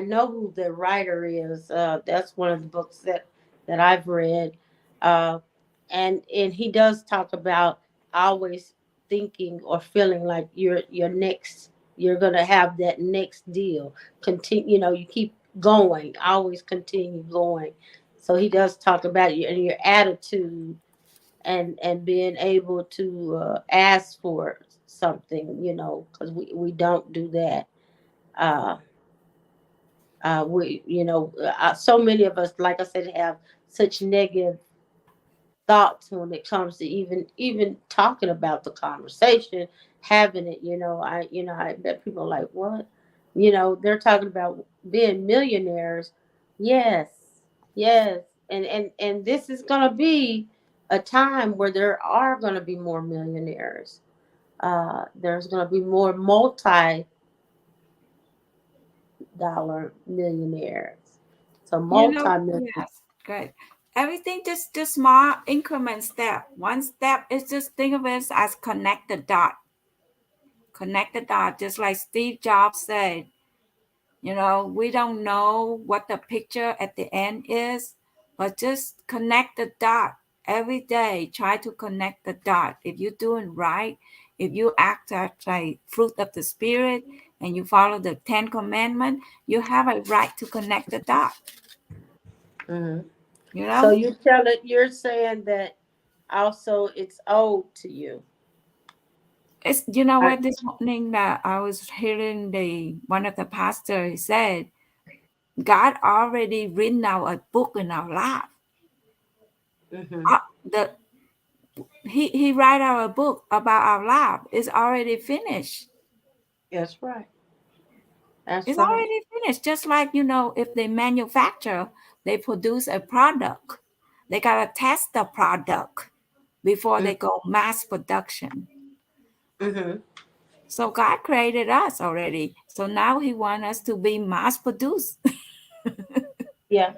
Speaker 2: know who the writer is. That's one of the books that I've read, uh, and he does talk about always thinking or feeling like your next, you're gonna have that next deal. Continue, you keep going, always continue going. So he does talk about you and your attitude, and being able to ask for something, because we don't do that. Uh, so many of us, like I said, have such negative thoughts when it comes to even talking about the conversation, having it. I bet people are like, what? They're talking about being millionaires. Yes, yes, and this is gonna be a time where there are gonna be more millionaires. There's gonna be more multi-dollar millionaires. So multi-million.
Speaker 3: Yes, good. Everything just small increment step. One step is just think of it as connect the dot. Connect the dot, just like Steve Jobs said. We don't know what the picture at the end is, but just connect the dot every day. Try to connect the dot. If you're doing right, if you act as like fruit of the spirit, and you follow the 10 Commandments, you have a right to connect the dot.
Speaker 2: Hmm.
Speaker 3: You
Speaker 2: So
Speaker 3: know,
Speaker 2: you're saying that also it's owed to you.
Speaker 3: it's you know
Speaker 2: I,
Speaker 3: what this morning that I was hearing the one of the pastors said, God already written out a book in our life.
Speaker 2: hmm.
Speaker 3: The he write out a book about our life. It's already finished.
Speaker 2: That's right. That's
Speaker 3: It's
Speaker 2: right.
Speaker 3: already finished. Just like, if they manufacture, they produce a product. They gotta test the product before they go mass production.
Speaker 2: Mm-hmm.
Speaker 3: So God created us already. So now He wants us to be mass produced.
Speaker 2: Yeah.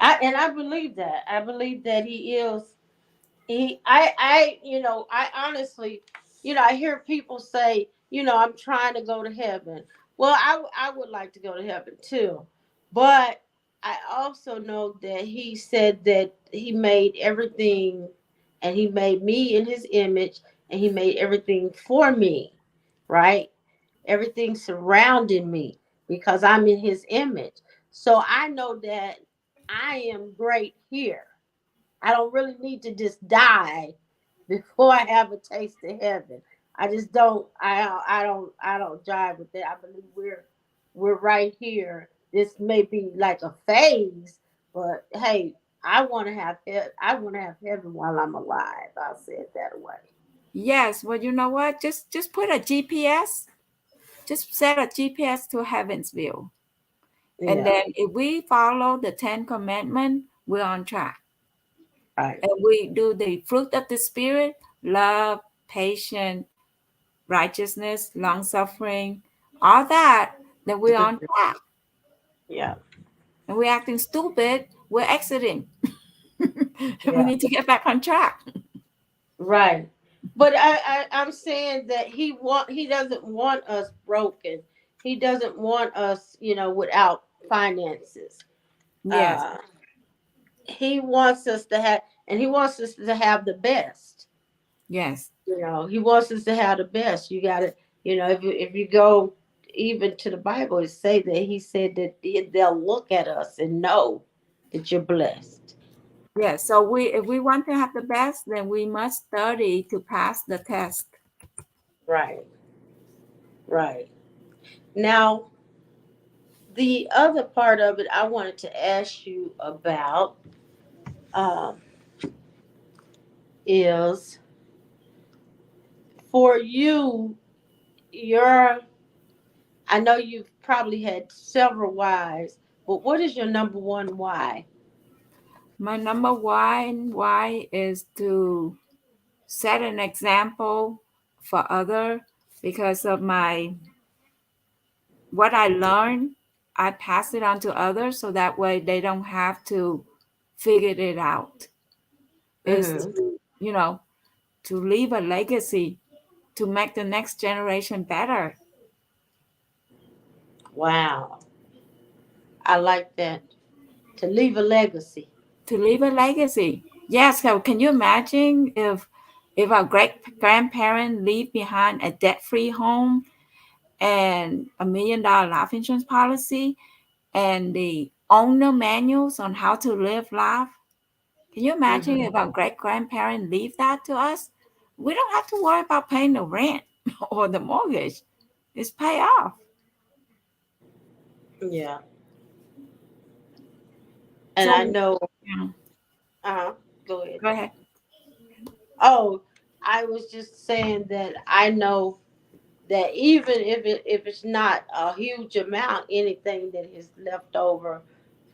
Speaker 2: I believe that. I believe that he is. I honestly, I hear people say, I'm trying to go to heaven. Well, I would like to go to heaven too, but I also know that he said that he made everything, and he made me in his image, and he made everything for me, right? Everything surrounding me because I'm in his image. So I know that I am great here. I don't really need to just die before I have a taste of heaven. I just don't. I don't jive with that. I believe we're right here. This may be like a phase, but hey, I want to have heaven while I'm alive. I'll say it that way.
Speaker 3: Yes, well, you know what? Just put a GPS. Just set a GPS to Heavensville. And
Speaker 2: Yeah.
Speaker 3: then if we follow the 10 Commandments, we're on track.
Speaker 2: Right.
Speaker 3: And we do the fruit of the Spirit, love, patience, righteousness, long suffering, all that, then we're on track.
Speaker 2: Yeah.
Speaker 3: And we're acting stupid, we're exiting. We
Speaker 2: Yeah.
Speaker 3: need to get back on track.
Speaker 2: Right. But I'm saying that he doesn't want us broken. He doesn't want us, without finances.
Speaker 3: Yes,
Speaker 2: Uh he wants us to have, and he wants us to have the best.
Speaker 3: yes,
Speaker 2: He wants us to have the best. You got to, if you go even to the Bible, it say that he said that they'll look at us and know that you're blessed.
Speaker 3: yes. So if we want to have the best, then we must study to pass the test.
Speaker 2: Right. Right. Now, the other part of it I wanted to ask you about um, is for you, your, I know you've probably had several whys, but what is your number one why?
Speaker 3: My number one why is to set an example for other because of my what I learned, I pass it on to others so that way they don't have to figure it out. Is
Speaker 2: Hmm.
Speaker 3: to leave a legacy to make the next generation better.
Speaker 2: Wow. I like that. To leave a legacy.
Speaker 3: To leave a legacy. Yes, so can you imagine if our great grandparent leave behind a debt-free home and $1 million life insurance policy and the owner manuals on how to live life? Can you imagine
Speaker 2: Hmm.
Speaker 3: if our great grandparents leave that to us? We don't have to worry about paying the rent or the mortgage. It's pay off.
Speaker 2: Yeah. And I
Speaker 3: So
Speaker 2: know,
Speaker 3: yeah,
Speaker 2: go ahead.
Speaker 3: go ahead.
Speaker 2: Oh, I was just saying that I know that even if it's not a huge amount, anything that is left over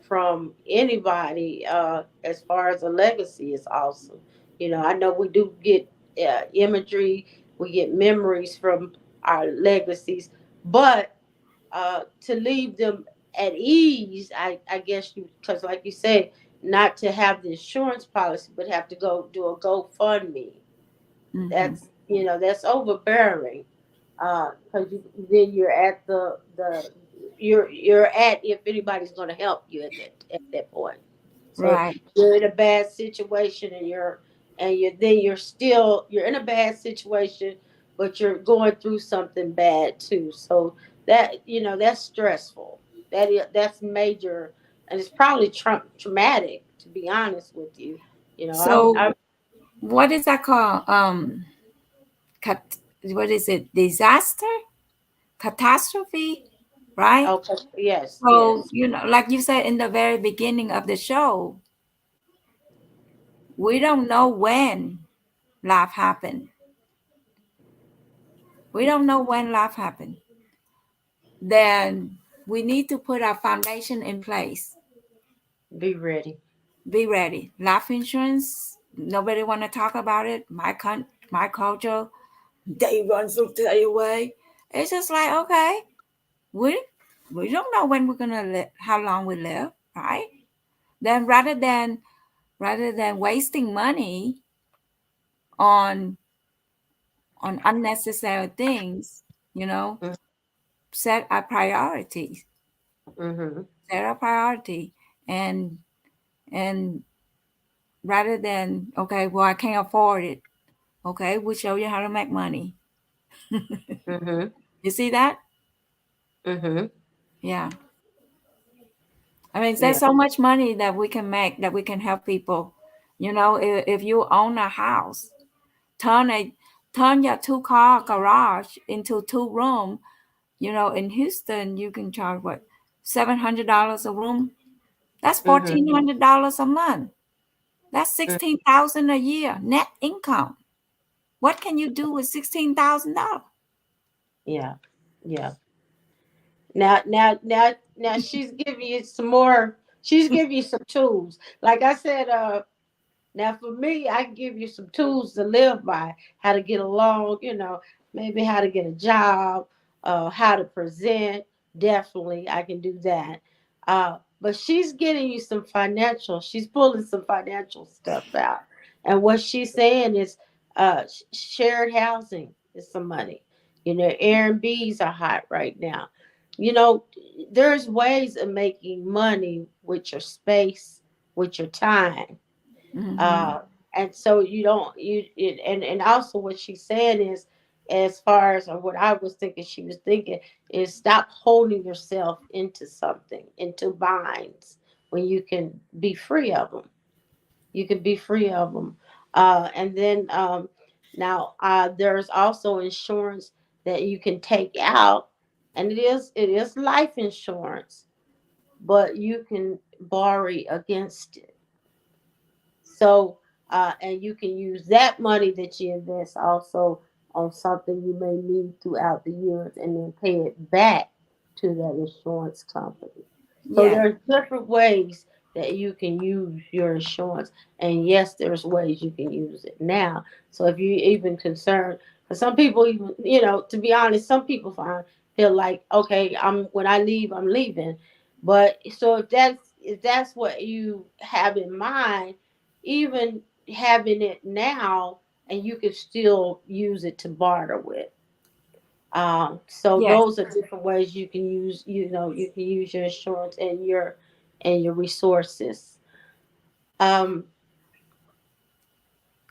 Speaker 2: from anybody, as far as a legacy, is awesome. I know we do get imagery, we get memories from our legacies, but to leave them at ease, I guess because like you said, not to have the insurance policy, but have to go do a GoFundMe.
Speaker 3: Hmm.
Speaker 2: That's overbearing, because then you're at you're at, if anybody's going to help you at that point. So
Speaker 3: Right.
Speaker 2: you're in a bad situation, and you're in a bad situation, but you're going through something bad too. So that, that's stressful. That's major, and it's probably traumatic, to be honest with you. I
Speaker 3: So what is that called? What is it? Disaster, catastrophe, right?
Speaker 2: okay, yes,
Speaker 3: So
Speaker 2: yes.
Speaker 3: like you said in the very beginning of the show, we don't know when life happened. We don't know when life happened. Then we need to put our foundation in place.
Speaker 2: Be ready.
Speaker 3: Be ready. Life insurance. Nobody want to talk about it. My culture. Day runs to stay away. It's just like, okay, we we don't know when we're gonna live, how long we live, right? Then rather than wasting money on unnecessary things, you know, set our priorities.
Speaker 2: Mm-hmm.
Speaker 3: Set our priority, and and rather than, okay, well, I can't afford it. Okay, we'll show you how to make money.
Speaker 2: Mm-hmm.
Speaker 3: You see that?
Speaker 2: Mm-hmm.
Speaker 3: Yeah. I mean, there's
Speaker 2: Yeah.
Speaker 3: so much money that we can make, that we can help people. If you own a house, turn a turn your 2-car garage into 2 room. In Houston, you can charge what, $700 a room. That's
Speaker 2: Mm-hmm.
Speaker 3: $1,400 a month. That's 16,000 a year net income. What can you do with $16,000?
Speaker 2: Yeah. Yeah. Now, she's giving you some more. She's giving you some tools. Like I said, now for me, I can give you some tools to live by, how to get along, maybe how to get a job, how to present. Definitely, I can do that. But she's getting you some financial. She's pulling some financial stuff out, and what she's saying is, shared housing is some money. Airbnbs are hot right now. You know, there's ways of making money with your space, with your time.
Speaker 3: Mm-hmm.
Speaker 2: uh and so you don't you it, and also what she's saying is, as far as, or what I was thinking she was thinking, is stop holding yourself into something, into binds, when you can be free of them. You can be free of them. And then, now, there's also insurance that you can take out, and it is life insurance, but you can borrow against it. So, and you can use that money that you invest also on something you may need throughout the years, and then pay it back to that insurance company. So
Speaker 3: Yes.
Speaker 2: there's different ways that you can use your insurance. And yes, there's ways you can use it now. So if you even concerned, because some people, even, to be honest, some people feel like, okay, when I leave, I'm leaving. But so if that's what you have in mind, even having it now, and you can still use it to barter with. So
Speaker 3: Yes.
Speaker 2: those are different ways you can use, you can use your insurance and your resources. Um,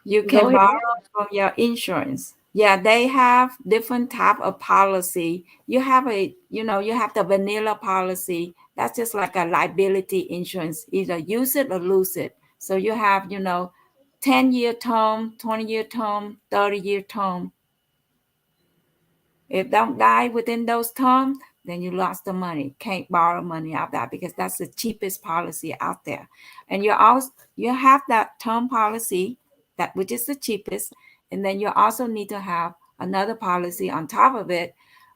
Speaker 3: You
Speaker 2: Go
Speaker 3: can
Speaker 2: ahead.
Speaker 3: borrow from your insurance. Yeah, they have different type of policy. You have the vanilla policy. That's just like a liability insurance. Either use it or lose it. So you have, 10-year term, 20-year term, 30-year term. If don't die within those terms, then you lost the money. Can't borrow money out that, because that's the cheapest policy out there. And you have that term policy, that which is the cheapest, and then you also need to have another policy on top of it,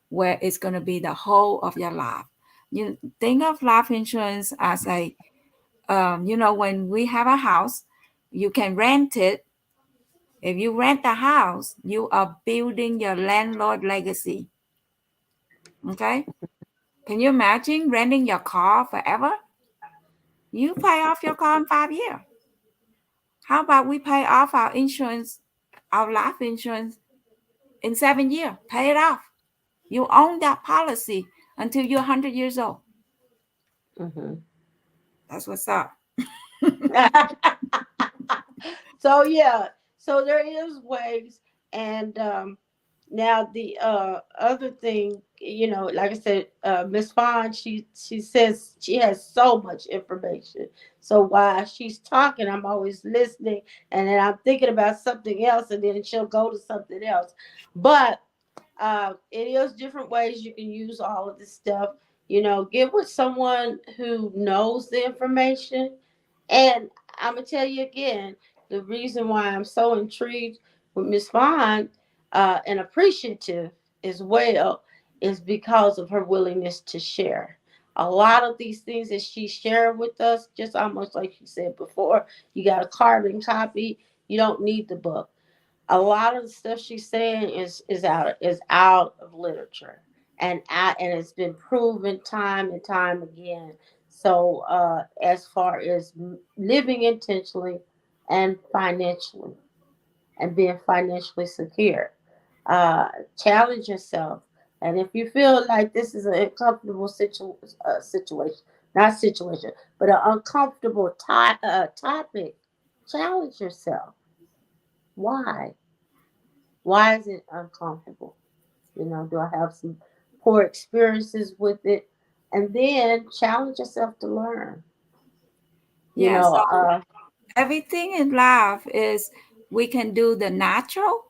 Speaker 3: where it's going to be the whole of your life. You think of life insurance as when we have a house, you can rent it. If you rent a house, you are building your landlord legacy. Okay. Can you imagine renting your car forever? You pay off your car in 5 years. How about we pay off our insurance, our life insurance, in 7 years? Pay it off. You own that policy until you're 100 years old.
Speaker 2: Hmm.
Speaker 3: That's what's up.
Speaker 2: So yeah, so there is ways, and Now the other thing, like I said, Miss Fawn, she says she has so much information. So while she's talking, I'm always listening, and then I'm thinking about something else, and then she'll go to something else. But it is different ways you can use all of this stuff. Get with someone who knows the information. And I'm gonna tell you again, the reason why I'm so intrigued with Miss Vaughn, and appreciative as well, is because of her willingness to share. A lot of these things that she shared with us, just almost like she said before, you got a carbon copy. You don't need the book. A lot of the stuff she's saying is out of literature, and it's been proven time and time again. So as far as living intentionally and financially, and being financially secure, uh, challenge yourself. And if you feel like this is an uncomfortable situation, not situation, but an uncomfortable topic, challenge yourself. Why? Why is it uncomfortable? Do I have some poor experiences with it? And then challenge yourself to learn. You
Speaker 3: Yeah. So
Speaker 2: know, uh,
Speaker 3: everything in life is we can do the natural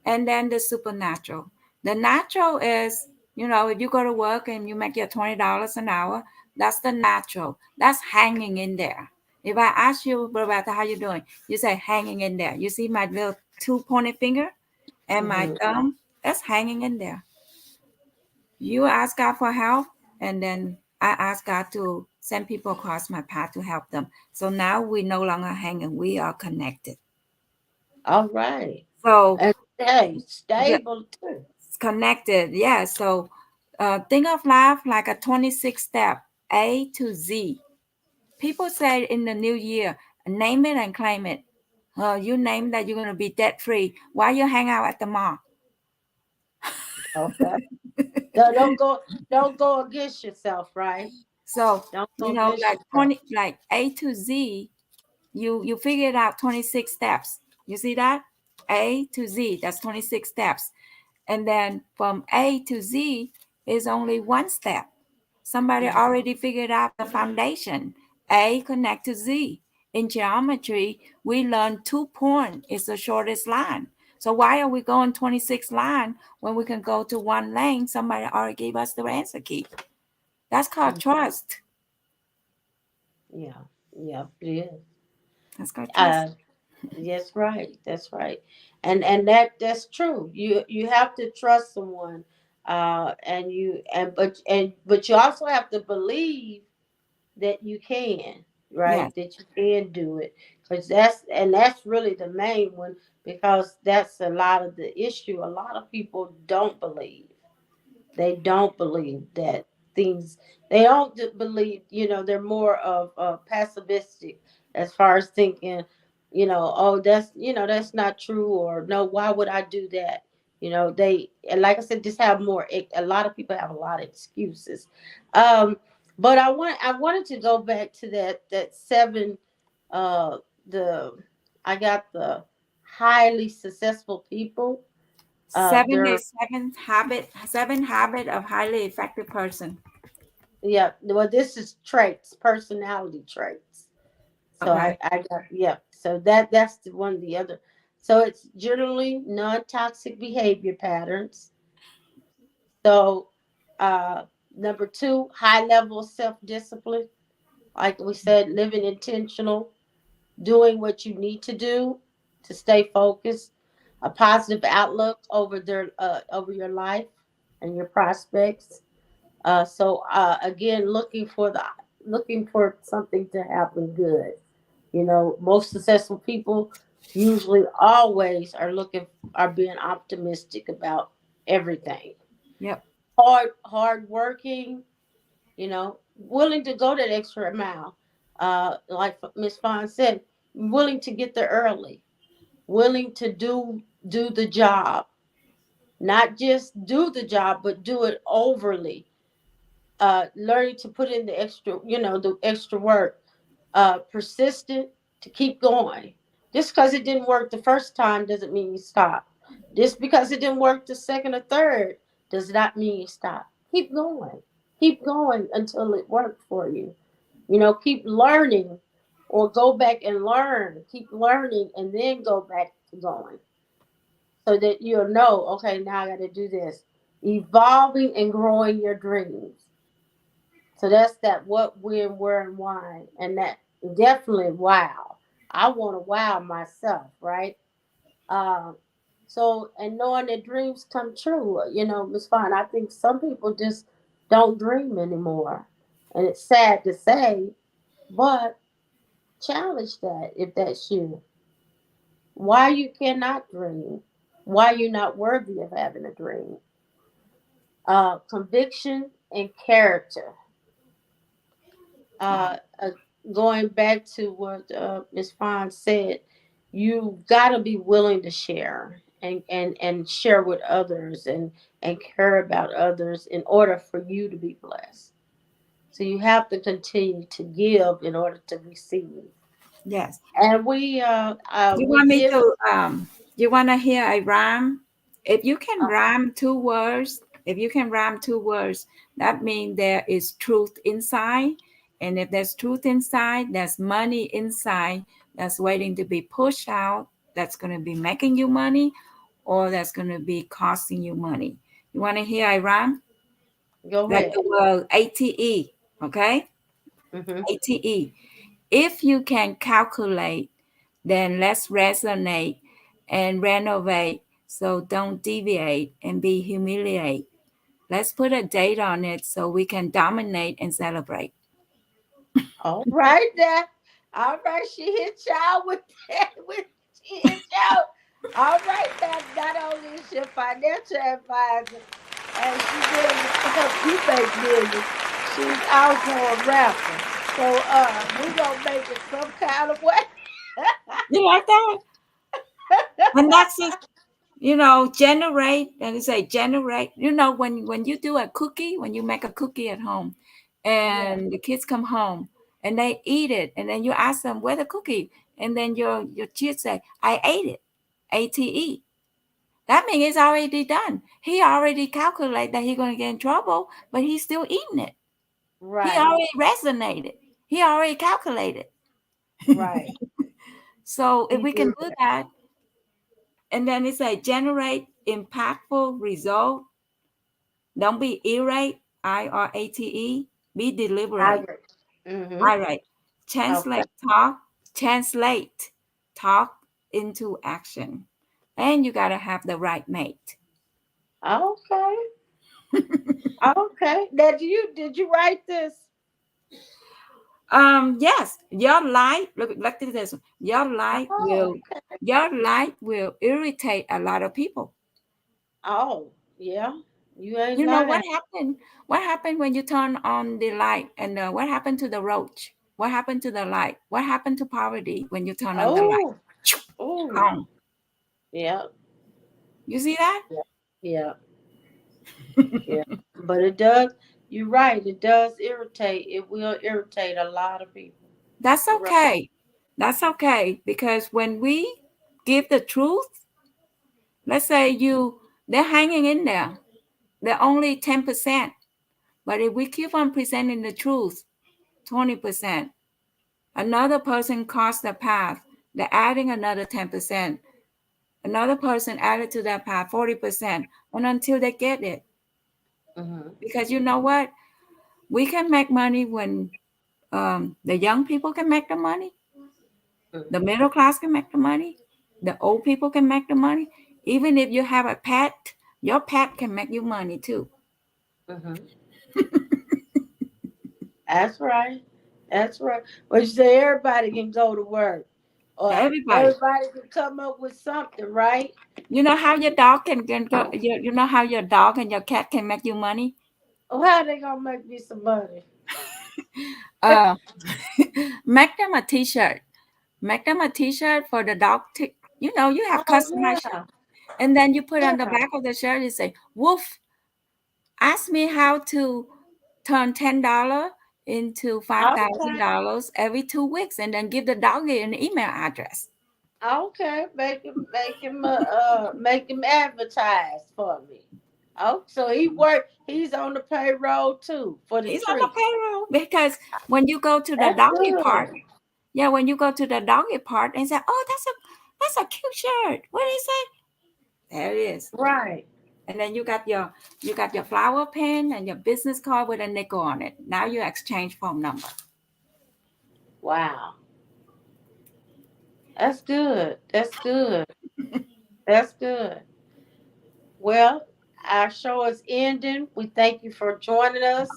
Speaker 3: and then the supernatural. The natural is, if you go to work and you make your $20 an hour, that's the natural. That's hanging in there. If I ask you, Roberta, how you doing? You say hanging in there. You see my little two pointed finger and my
Speaker 2: mhm.
Speaker 3: thumb? That's hanging in there. You ask God for help, and then I ask God to send people across my path to help them. So now we no longer hanging, we are connected.
Speaker 2: All right.
Speaker 3: So
Speaker 2: And stay
Speaker 3: yeah,
Speaker 2: stable too.
Speaker 3: it's connected. Yeah. So think of life like a 26 step A to Z. People say in the new year, name it and claim it. You name that you're going to be debt free. Why you hang out at the mall?
Speaker 2: Okay. Don't go against yourself, right?
Speaker 3: So,
Speaker 2: Don't go against
Speaker 3: like
Speaker 2: yourself.
Speaker 3: 20, like A to Z, you figured out 26 steps. You see that? A to Z, that's 26 steps. And then from A to Z is only one step. Somebody
Speaker 2: Mhm.
Speaker 3: already figured out the foundation. A connect to Z. In geometry, we learn 2 point is the shortest line. So why are we going 26 line when we can go to one lane? Somebody already gave us the answer key. That's called
Speaker 2: Mhm.
Speaker 3: trust.
Speaker 2: Yeah, yeah, it is.
Speaker 3: That's called trust.
Speaker 2: Uh, Yes, right. That's right. And that's true. You have to trust someone, but you also have to believe that you can,
Speaker 3: Yes.
Speaker 2: right? That you can do it, because that's really the main one, because that's a lot of the issue. A lot of people don't believe. They don't believe that things. They don't believe. They're more of pessimistic as far as thinking. Oh, that's not true, or no, why would I do that? They, and like I said, just have more. A lot of people have a lot of excuses. Um, but I wanted to go back to that seven. Uh, the I got the highly successful people.
Speaker 3: Seven
Speaker 2: They're
Speaker 3: is seven habit of highly effective person.
Speaker 2: Yeah, well, this is traits, personality traits. So
Speaker 3: Okay.
Speaker 2: I got, yeah. So that's the one. The other. So it's generally non-toxic behavior patterns. So number two, high level self-discipline. Like we said, living intentional, doing what you need to do to stay focused, a positive outlook over your life and your prospects. So again, looking for something to happen good. Most successful people usually always are being optimistic about everything.
Speaker 3: Yep.
Speaker 2: Hard working, willing to go that extra mile. Like Miss Fawn said, willing to get there early, willing to do the job, not just do the job, but do it overly. Learning to put in the extra work, persistent to keep going. Just because it didn't work the first time doesn't mean you stop. Just because it didn't work the second or third does not mean you stop. Keep going. Keep going until it worked for you. Keep learning or go back and learn. Keep learning and then go back to going so that you'll know, okay, now I got to do this. Evolving and growing your dreams. So that's that what, when, where, and why. And that definitely wow. I want to wow myself, right? Um, and knowing that dreams come true, Miss Fine, I think some people just don't dream anymore. And it's sad to say, but challenge that if that's you. Why you cannot dream? Why you're not worthy of having a dream? Conviction and character.
Speaker 3: Wow.
Speaker 2: Uh, uh, Going back to what Ms. Fon said, you got to be willing to share and share with others and care about others in order for you to be blessed. So you have to continue to give in order to receive.
Speaker 3: Yes.
Speaker 2: And
Speaker 3: You
Speaker 2: we
Speaker 3: want me
Speaker 2: give.
Speaker 3: to you want to hear a rhyme? If you can
Speaker 2: Uh,
Speaker 3: rhyme two words, if you can rhyme two words, that means there is truth inside. And if there's truth inside, there's money inside that's waiting to be pushed out, that's going to be making you money, or that's going to be costing you money. You want to hear a rhyme?
Speaker 2: Go
Speaker 3: Like the
Speaker 2: ahead.
Speaker 3: word ATE, okay?
Speaker 2: Hmm.
Speaker 3: ATE. If you can calculate, then let's resonate and renovate. So don't deviate and be humiliate. Let's put a date on it so we can dominate and celebrate.
Speaker 2: All right, now. All right, she hit y'all with that. She hit y'all. All right, now. Not only is she a financial advisor, and she be able to help you make millions, she's also a rapper. So, we gonna make it some kind of way.
Speaker 3: You like that? And that's it. Generate, and they say generate. When you do a cookie, when you make a cookie at home,
Speaker 2: Yeah.
Speaker 3: and the kids come home and they eat it, and then you ask them where the cookie, and then your kids say, "I ate it," ATE. That means it's already done. He already calculated that he's going to get in trouble, but he's still eating it. He
Speaker 2: Right.
Speaker 3: already resonated. He already calculated.
Speaker 2: Right.
Speaker 3: So if
Speaker 2: He
Speaker 3: we can
Speaker 2: did
Speaker 3: do
Speaker 2: that.
Speaker 3: that, and then it's like generate impactful result. Don't be irate, IRATE. Be
Speaker 2: I
Speaker 3: deliberate.
Speaker 2: agree. Mm-hmm.
Speaker 3: All right.
Speaker 2: Okay.
Speaker 3: Translate talk into action. And you got to have the right mate.
Speaker 2: Okay. Okay. Now, did you write this?
Speaker 3: Yes, your light, look at this one.
Speaker 2: Oh.
Speaker 3: Your light will irritate a lot of people.
Speaker 2: Oh. Yeah. You ain't
Speaker 3: You know
Speaker 2: lying.
Speaker 3: what happened? What happened when you turn on the light? And what happened to the roach? What happened to the light? What happened to poverty when you turn on the light?
Speaker 2: Oh. Oh.
Speaker 3: Gone.
Speaker 2: Yeah.
Speaker 3: You see that?
Speaker 2: Yeah. Yeah. Yeah. But it does. You're right. It does irritate. It will irritate a lot of people.
Speaker 3: That's
Speaker 2: You're right.
Speaker 3: okay. That's okay because when we give the truth, let's say they're hanging in there. They're only 10%. But if we keep on presenting the truth, 20%, another person crossed the path, they're adding another 10%. Another person added to that path 40%, and until they get it.
Speaker 2: Mm-hmm.
Speaker 3: Because you know what? We can make money when the young people can make the money, the
Speaker 2: Mm-hmm.
Speaker 3: middle class can make the money, the old people can make the money. Even if you have a pet, your pet can make you money too.
Speaker 2: Mm-hmm. That's right. That's right. But you say everybody can go to work, or
Speaker 3: Everybody.
Speaker 2: everybody can come up with something, right?
Speaker 3: You know how your dog can go, you know how your dog and your cat can make you money?
Speaker 2: Well, how they gonna make me some money?
Speaker 3: Uh, make them a t-shirt. Make them a t-shirt for the dog. You have
Speaker 2: Oh
Speaker 3: customized shirt.
Speaker 2: yeah,
Speaker 3: And then you put on the
Speaker 2: yeah.
Speaker 3: back of the shirt, you say, Woof, ask me how to turn $10 into
Speaker 2: Okay.
Speaker 3: $5,000 every 2 weeks. And then give the doggy an email address.
Speaker 2: Okay, make him advertise for me. Oh, so he's on the payroll too for the
Speaker 3: He's on the
Speaker 2: tree.
Speaker 3: payroll because when you go to the
Speaker 2: That's
Speaker 3: doggy part,
Speaker 2: good.
Speaker 3: yeah, when you go to the doggy part and say, "Oh, that's a cute shirt," what do you say? There it is.
Speaker 2: Right.
Speaker 3: And then you got your flower pen and your business card with a nickel on it. Now you exchange phone number.
Speaker 2: Wow. That's good. That's good. That's good. Well, our show is ending. We thank you for joining us.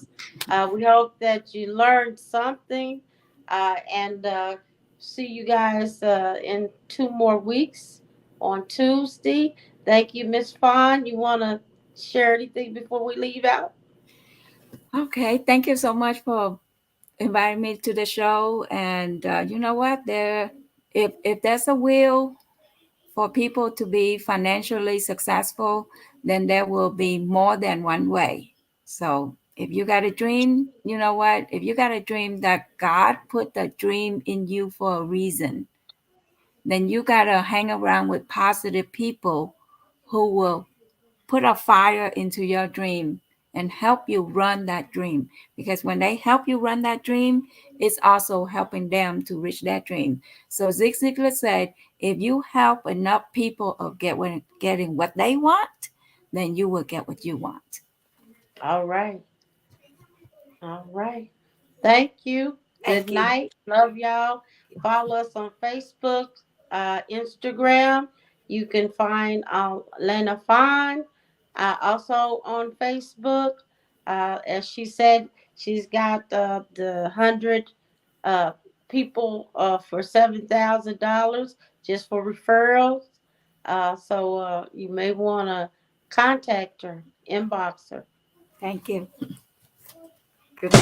Speaker 2: We hope that you learned something, and see you guys in 2 more weeks on Tuesday. Thank you, Miss Fawn. You want to share anything before we leave out?
Speaker 3: Okay, thank you so much for inviting me to the show. And you know what? If there's a will for people to be financially successful, then there will be more than one way. So if you got a dream, you know what? If you got a dream that God put the dream in you for a reason, then you got to hang around with positive people who will put a fire into your dream and help you run that dream. Because when they help you run that dream, it's also helping them to reach that dream. So Zig Ziglar said, if you help enough people of getting what they want, then you will get what you want.
Speaker 2: All right. All right. Thank you. Good
Speaker 3: Thank you.
Speaker 2: night. Love y'all. Follow us on Facebook, Instagram. You can find Lena Fine also on Facebook. As she said, she's got the 100 uh, people for $7,000 just for referrals. So you may want to contact her, inbox her.
Speaker 3: Thank you. Good.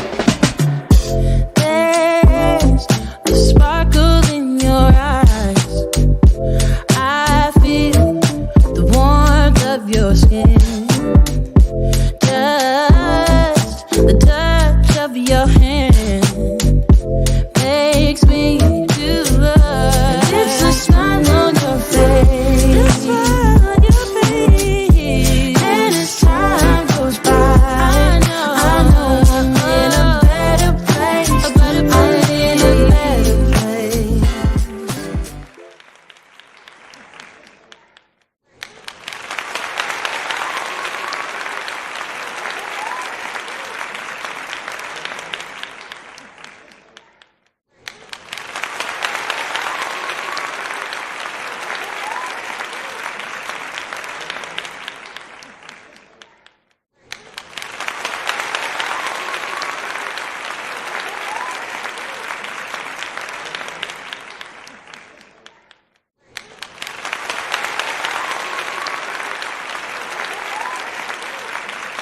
Speaker 1: There's a sparkle in your eyes.